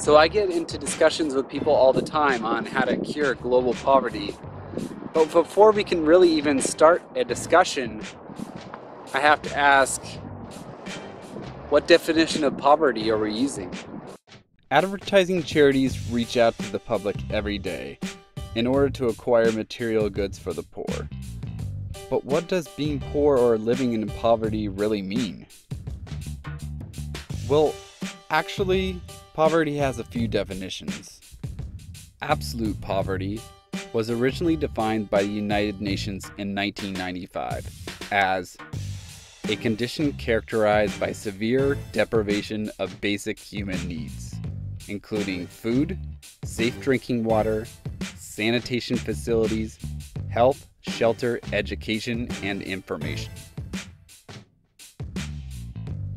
So I get into discussions with people all the time on how to cure global poverty. But before we can really even start a discussion, I have to ask, what definition of poverty are we using? Advertising charities reach out to the public every day in order to acquire material goods for the poor. But what does being poor or living in poverty really mean? Well, actually, poverty has a few definitions. Absolute poverty was originally defined by the United Nations in 1995 as a condition characterized by severe deprivation of basic human needs, including food, safe drinking water, sanitation facilities, health, shelter, education, and information.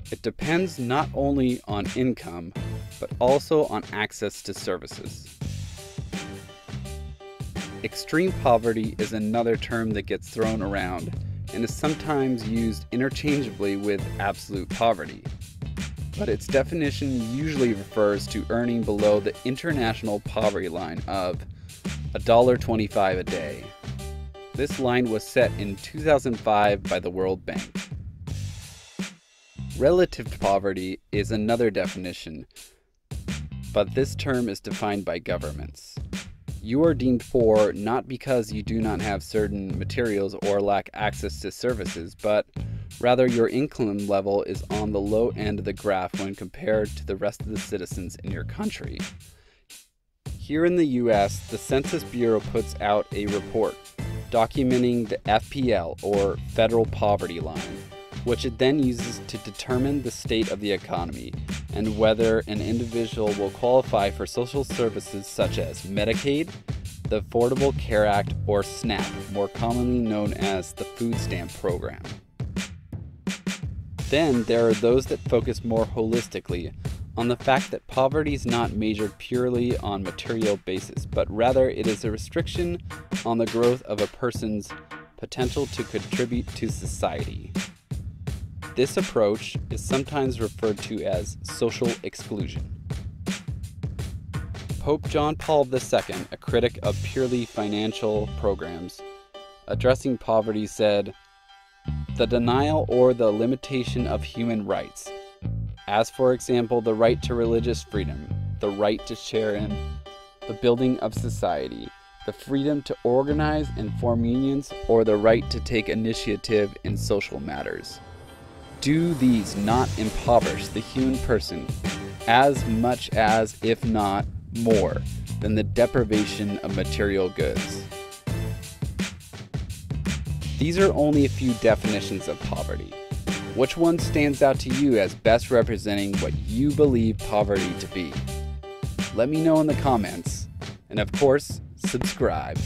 It depends not only on income, but also on access to services. Extreme poverty is another term that gets thrown around and is sometimes used interchangeably with absolute poverty. But its definition usually refers to earning below the international poverty line of $1.25 a day. This line was set in 2005 by the World Bank. Relative poverty is another definition, but this term is defined by governments. You are deemed poor not because you do not have certain materials or lack access to services, but rather your income level is on the low end of the graph when compared to the rest of the citizens in your country. Here in the US, the Census Bureau puts out a report documenting the FPL, or federal poverty line, which it then uses to determine the state of the economy and whether an individual will qualify for social services such as Medicaid, the Affordable Care Act, or SNAP, more commonly known as the food stamp program. Then there are those that focus more holistically on the fact that poverty is not measured purely on material basis, but rather it is a restriction on the growth of a person's potential to contribute to society. This approach is sometimes referred to as social exclusion. Pope John Paul II, a critic of purely financial programs, addressing poverty said, "The denial or the limitation of human rights, as for example the right to religious freedom, the right to share in the building of society, the freedom to organize and form unions, or the right to take initiative in social matters. Do these not impoverish the human person as much as, if not more, than the deprivation of material goods?" These are only a few definitions of poverty. Which one stands out to you as best representing what you believe poverty to be? Let me know in the comments, and of course, subscribe.